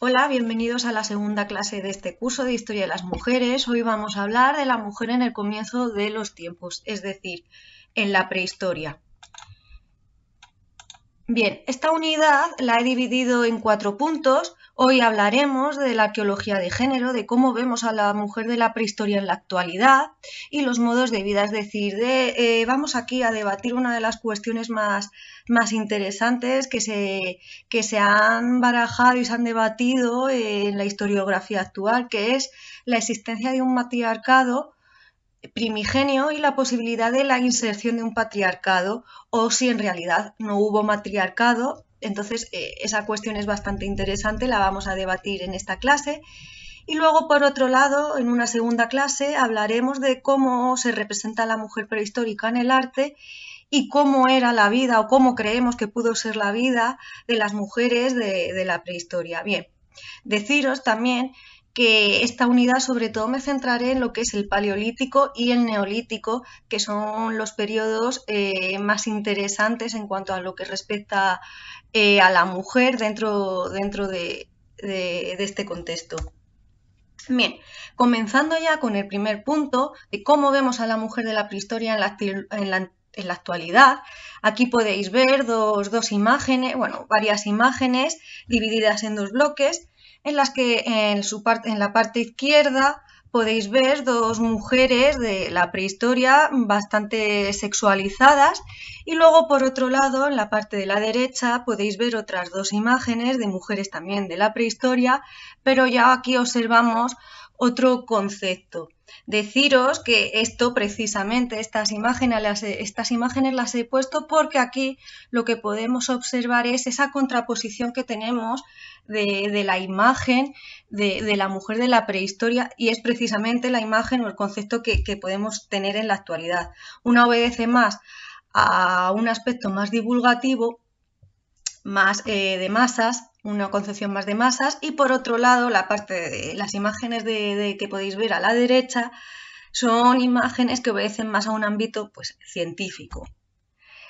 Hola, bienvenidos a la segunda clase de este curso de Historia de las Mujeres. Hoy vamos a hablar de la mujer en el comienzo de los tiempos, es decir, en la prehistoria. Bien, esta unidad la he dividido en 4 puntos. Hoy hablaremos de la arqueología de género, de cómo vemos a la mujer de la prehistoria en la actualidad y los modos de vida, es decir, vamos aquí a debatir una de las cuestiones más interesantes que se han barajado y se han debatido en la historiografía actual, que es la existencia de un matriarcado primigenio y la posibilidad de la inserción de un patriarcado, o si en realidad no hubo matriarcado. Entonces esa cuestión es bastante interesante, la vamos a debatir en esta clase. Y luego, por otro lado, en una segunda clase hablaremos de cómo se representa a la mujer prehistórica en el arte y cómo era la vida o cómo creemos que pudo ser la vida de las mujeres de la prehistoria. Bien, deciros también que esta unidad sobre todo me centraré en lo que es el paleolítico y el neolítico, que son los periodos más interesantes en cuanto a lo que respecta a la mujer dentro de este contexto. Bien, comenzando ya con el primer punto de cómo vemos a la mujer de la prehistoria en la actualidad. Aquí podéis ver dos imágenes, bueno, varias imágenes divididas en dos bloques, en las que en la parte izquierda podéis ver dos mujeres de la prehistoria bastante sexualizadas, y luego por otro lado, en la parte de la derecha, podéis ver otras dos imágenes de mujeres también de la prehistoria, pero ya aquí observamos otro concepto. Deciros que esto precisamente, estas imágenes las he puesto porque aquí lo que podemos observar es esa contraposición que tenemos de la imagen de la mujer de la prehistoria, y es precisamente la imagen o el concepto que podemos tener en la actualidad. Una obedece más a un aspecto más divulgativo, más de masas, una concepción más de masas, y por otro lado la parte de las imágenes que podéis ver a la derecha son imágenes que obedecen más a un ámbito pues, científico.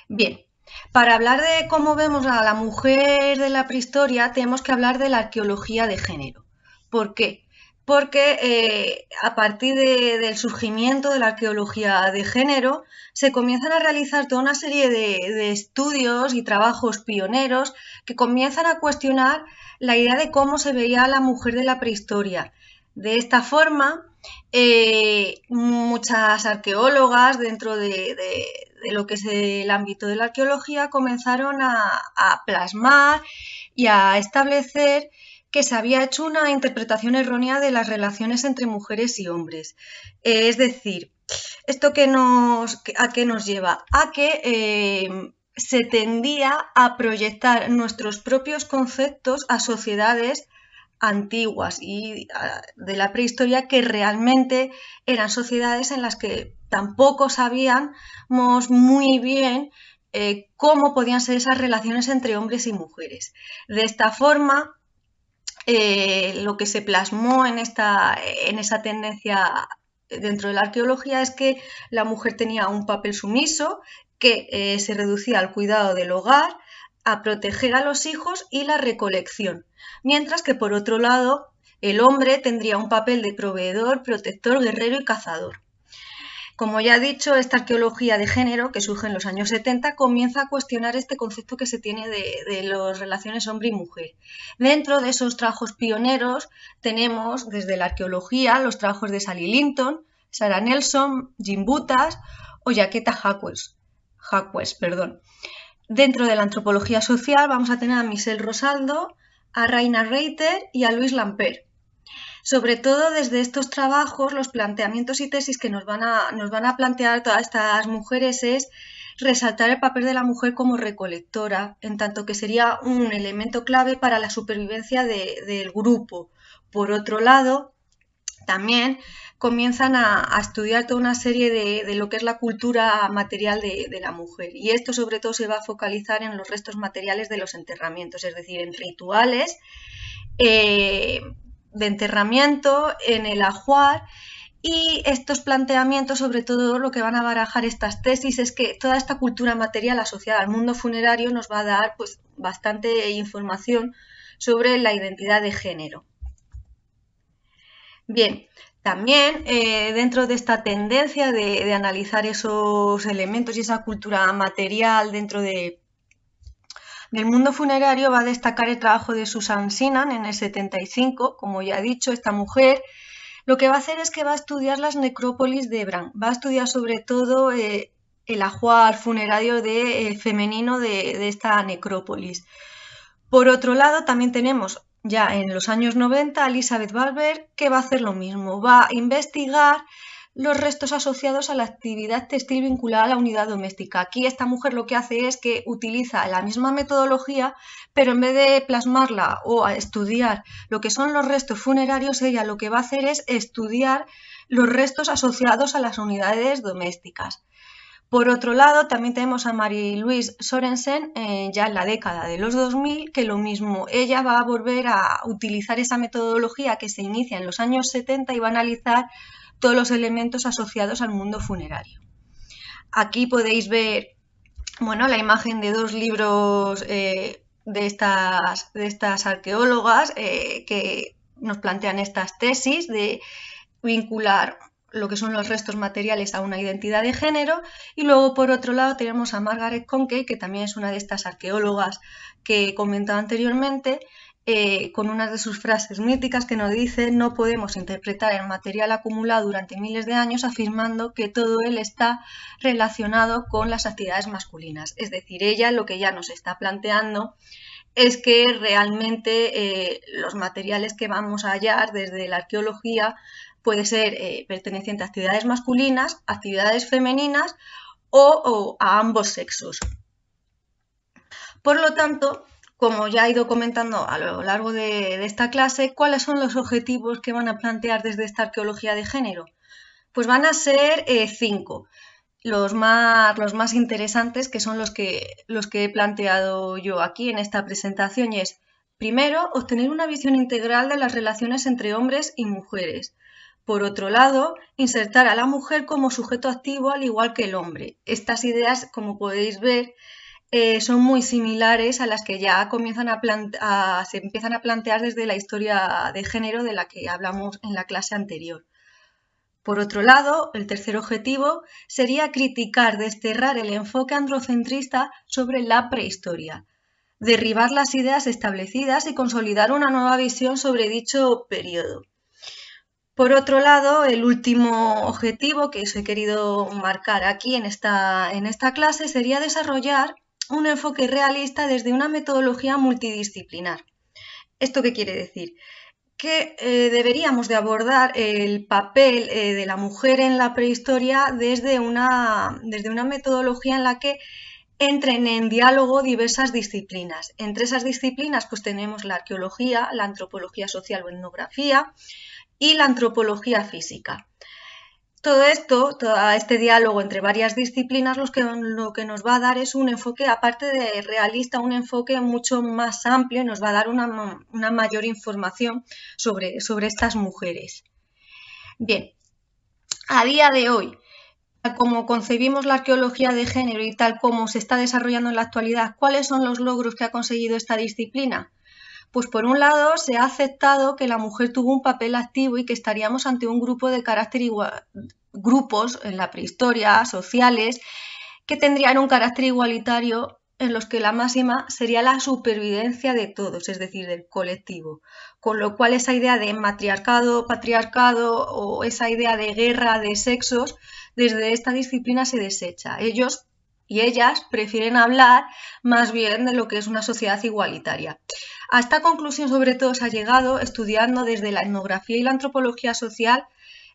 Bien, para hablar de cómo vemos a la mujer de la prehistoria tenemos que hablar de la arqueología de género. ¿Por qué? Porque a partir del surgimiento de la arqueología de género se comienzan a realizar toda una serie de estudios y trabajos pioneros que comienzan a cuestionar la idea de cómo se veía a la mujer de la prehistoria. De esta forma, muchas arqueólogas dentro de lo que es el ámbito de la arqueología comenzaron a plasmar y a establecer que se había hecho una interpretación errónea de las relaciones entre mujeres y hombres. Es decir, ¿esto a qué nos lleva? A que se tendía a proyectar nuestros propios conceptos a sociedades antiguas y de la prehistoria, que realmente eran sociedades en las que tampoco sabíamos muy bien cómo podían ser esas relaciones entre hombres y mujeres. De esta forma, lo que se plasmó en esa tendencia dentro de la arqueología es que la mujer tenía un papel sumiso que se reducía al cuidado del hogar, a proteger a los hijos y la recolección, mientras que por otro lado el hombre tendría un papel de proveedor, protector, guerrero y cazador. Como ya he dicho, esta arqueología de género, que surge en los años 70, comienza a cuestionar este concepto que se tiene de las relaciones hombre y mujer. Dentro de esos trabajos pioneros tenemos desde la arqueología los trabajos de Sally Linton, Sarah Nelson, Jim Butas o Jaqueta Jacques. Dentro de la antropología social vamos a tener a Michelle Rosaldo, a Raina Reiter y a Louis Lampert. Sobre todo desde estos trabajos, los planteamientos y tesis que nos van a plantear todas estas mujeres es resaltar el papel de la mujer como recolectora, en tanto que sería un elemento clave para la supervivencia del grupo. Por otro lado, también comienzan a estudiar toda una serie de lo que es la cultura material de la mujer, y esto sobre todo se va a focalizar en los restos materiales de los enterramientos, es decir, en rituales de enterramiento, en el ajuar. Y estos planteamientos, sobre todo lo que van a barajar estas tesis, es que toda esta cultura material asociada al mundo funerario nos va a dar pues bastante información sobre la identidad de género. Bien, también dentro de esta tendencia de analizar esos elementos y esa cultura material dentro del mundo funerario va a destacar el trabajo de Susan Sinan en el 75. Como ya he dicho, esta mujer lo que va a hacer es que va a estudiar las necrópolis de Bran, va a estudiar sobre todo el ajuar funerario femenino de esta necrópolis. Por otro lado, también tenemos ya en los años 90 a Elizabeth Barber, que va a hacer lo mismo, va a investigar los restos asociados a la actividad textil vinculada a la unidad doméstica. Aquí esta mujer lo que hace es que utiliza la misma metodología, pero en vez de plasmarla o estudiar lo que son los restos funerarios, ella lo que va a hacer es estudiar los restos asociados a las unidades domésticas. Por otro lado, también tenemos a Marie-Louise Sorensen, ya en la década de los 2000, que lo mismo, ella va a volver a utilizar esa metodología que se inicia en los años 70 y va a analizar todos los elementos asociados al mundo funerario. Aquí podéis ver, bueno, la imagen de dos libros de estas arqueólogas que nos plantean estas tesis de vincular lo que son los restos materiales a una identidad de género. Y luego, por otro lado, tenemos a Margaret Conkey, que también es una de estas arqueólogas que he comentado anteriormente, con una de sus frases míticas que nos dice: no podemos interpretar el material acumulado durante miles de años afirmando que todo él está relacionado con las actividades masculinas. Es decir, ella lo que ya nos está planteando es que realmente los materiales que vamos a hallar desde la arqueología puede ser perteneciente a actividades masculinas, actividades femeninas o a ambos sexos. Por lo tanto, como ya he ido comentando a lo largo de esta clase, ¿cuáles son los objetivos que van a plantear desde esta arqueología de género? Pues van a ser 5. Los más interesantes, que son los que he planteado yo aquí en esta presentación, y es: primero, obtener una visión integral de las relaciones entre hombres y mujeres. Por otro lado, insertar a la mujer como sujeto activo al igual que el hombre. Estas ideas, como podéis ver, son muy similares a las que ya se empiezan a plantear desde la historia de género de la que hablamos en la clase anterior. Por otro lado, el tercer objetivo sería criticar, desterrar el enfoque androcentrista sobre la prehistoria, derribar las ideas establecidas y consolidar una nueva visión sobre dicho periodo. Por otro lado, el último objetivo que os he querido marcar aquí en esta clase sería desarrollar un enfoque realista desde una metodología multidisciplinar. ¿Esto qué quiere decir? Que deberíamos de abordar el papel de la mujer en la prehistoria desde una metodología en la que entren en diálogo diversas disciplinas. Entre esas disciplinas pues tenemos la arqueología, la antropología social o etnografía y la antropología física. Todo este diálogo entre varias disciplinas lo que nos va a dar es un enfoque, aparte de realista, un enfoque mucho más amplio y nos va a dar una mayor información sobre estas mujeres. Bien, a día de hoy, tal como concebimos la arqueología de género y tal como se está desarrollando en la actualidad, ¿cuáles son los logros que ha conseguido esta disciplina? Pues por un lado se ha aceptado que la mujer tuvo un papel activo y que estaríamos ante un grupo de carácter igual, grupos en la prehistoria sociales que tendrían un carácter igualitario en los que la máxima sería la supervivencia de todos, es decir, del colectivo. Con lo cual esa idea de matriarcado, patriarcado o esa idea de guerra de sexos desde esta disciplina se desecha. Ellos y ellas prefieren hablar más bien de lo que es una sociedad igualitaria. A esta conclusión sobre todo se ha llegado estudiando desde la etnografía y la antropología social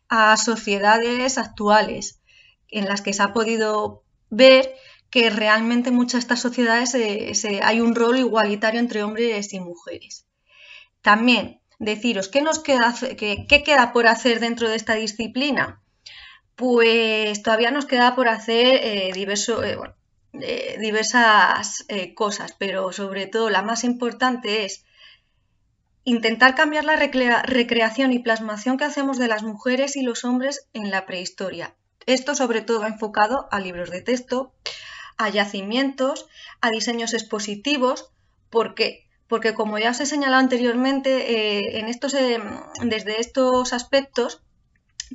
a sociedades actuales, en las que se ha podido ver que realmente en muchas de estas sociedades hay un rol igualitario entre hombres y mujeres. También deciros, ¿qué queda por hacer dentro de esta disciplina? Pues todavía nos queda por hacer diversas cosas, pero sobre todo la más importante es intentar cambiar la recreación y plasmación que hacemos de las mujeres y los hombres en la prehistoria. Esto sobre todo enfocado a libros de texto, a yacimientos, a diseños expositivos. ¿Por qué? porque como ya os he señalado anteriormente, desde estos aspectos,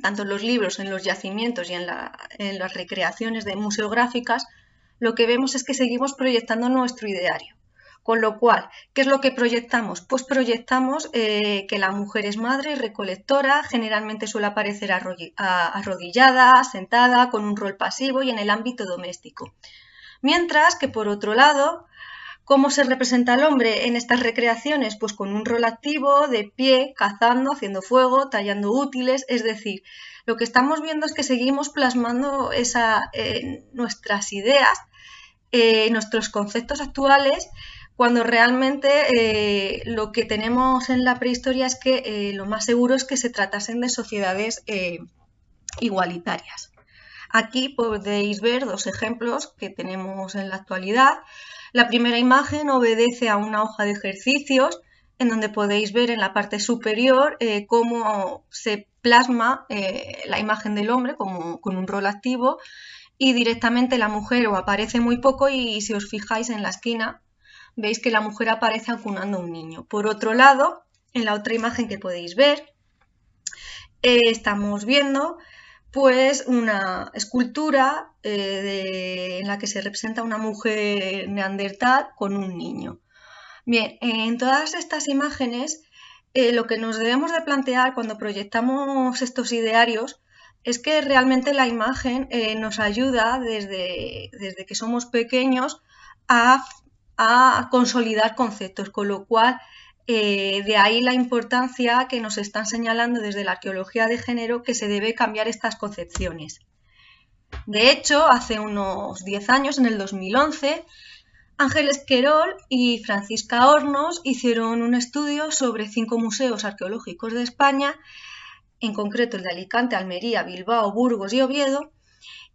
tanto en los libros, en los yacimientos y en las recreaciones museográficas, lo que vemos es que seguimos proyectando nuestro ideario. Con lo cual, ¿qué es lo que proyectamos? Pues proyectamos que la mujer es madre, recolectora, generalmente suele aparecer arrodillada, sentada, con un rol pasivo y en el ámbito doméstico. Mientras que, por otro lado, ¿cómo se representa al hombre en estas recreaciones? Pues con un rol activo, de pie, cazando, haciendo fuego, tallando útiles, es decir, lo que estamos viendo es que seguimos plasmando nuestras ideas, nuestros conceptos actuales, cuando realmente lo que tenemos en la prehistoria es que lo más seguro es que se tratasen de sociedades igualitarias. Aquí podéis ver dos ejemplos que tenemos en la actualidad. La primera imagen obedece a una hoja de ejercicios en donde podéis ver en la parte superior cómo se plasma la imagen del hombre con un rol activo y directamente la mujer o aparece muy poco y si os fijáis en la esquina veis que la mujer aparece acunando a un niño. Por otro lado, en la otra imagen que podéis ver, estamos viendo pues una escultura en la que se representa una mujer neandertal con un niño. Bien, en todas estas imágenes lo que nos debemos de plantear cuando proyectamos estos idearios es que realmente la imagen nos ayuda desde que somos pequeños a consolidar conceptos, con lo cual de ahí la importancia que nos están señalando desde la arqueología de género que se debe cambiar estas concepciones. De hecho, hace unos 10 años, en el 2011, Ángeles Querol y Francisca Hornos hicieron un estudio sobre 5 museos arqueológicos de España, en concreto el de Alicante, Almería, Bilbao, Burgos y Oviedo,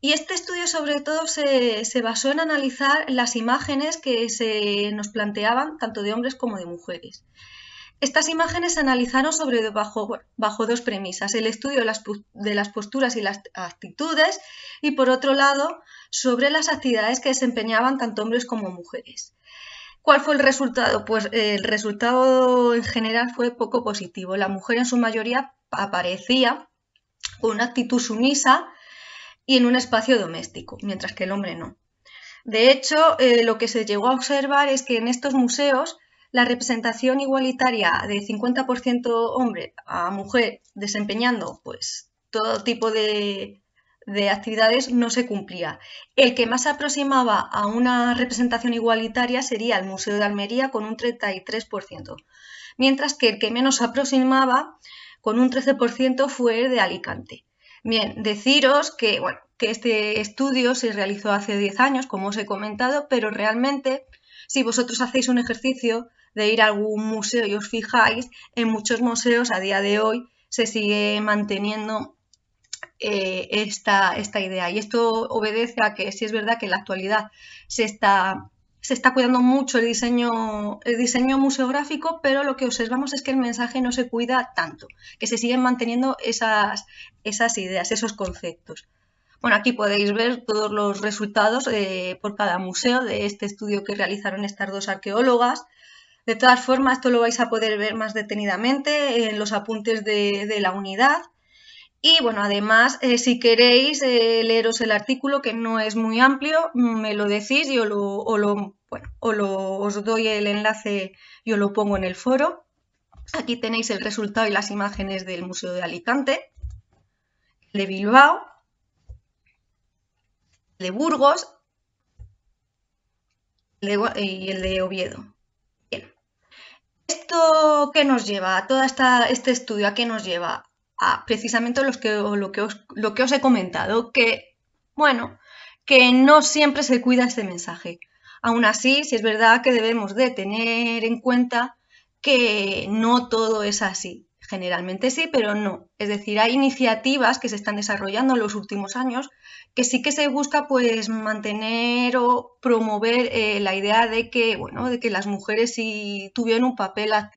y este estudio sobre todo se basó en analizar las imágenes que se nos planteaban tanto de hombres como de mujeres. Estas imágenes se analizaron bajo dos premisas, el estudio de las posturas y las actitudes y por otro lado sobre las actividades que desempeñaban tanto hombres como mujeres. ¿Cuál fue el resultado? Pues el resultado en general fue poco positivo. La mujer en su mayoría aparecía con una actitud sumisa y en un espacio doméstico, mientras que el hombre no. De hecho, lo que se llegó a observar es que en estos museos la representación igualitaria de 50% hombre a mujer desempeñando pues, todo tipo de actividades no se cumplía. El que más se aproximaba a una representación igualitaria sería el Museo de Almería con un 33%, mientras que el que menos se aproximaba con un 13% fue el de Alicante. Bien, deciros que, bueno, que este estudio se realizó hace 10 años, como os he comentado, pero realmente si vosotros hacéis un ejercicio de ir a algún museo y os fijáis, en muchos museos a día de hoy se sigue manteniendo esta idea. Y esto obedece a que sí es verdad que en la actualidad se está cuidando mucho el diseño museográfico, pero lo que observamos es que el mensaje no se cuida tanto, que se siguen manteniendo esas ideas, esos conceptos. Bueno, aquí podéis ver todos los resultados por cada museo de este estudio que realizaron estas dos arqueólogas. De todas formas, esto lo vais a poder ver más detenidamente en los apuntes de la unidad. Y bueno, además, si queréis leeros el artículo, que no es muy amplio, me lo decís y os doy el enlace y os lo pongo en el foro. Aquí tenéis el resultado y las imágenes del Museo de Alicante, de Bilbao, de Burgos y el de Oviedo. Bien. ¿Esto qué nos lleva? A todo este estudio, ¿a qué nos lleva? Precisamente lo que os he comentado, que, bueno, que no siempre se cuida este mensaje. Aún así, sí es verdad que debemos de tener en cuenta que no todo es así. Generalmente sí, pero no. Es decir, hay iniciativas que se están desarrollando en los últimos años que sí que se busca pues mantener o promover la idea de que, bueno, de que las mujeres sí tuvieron un papel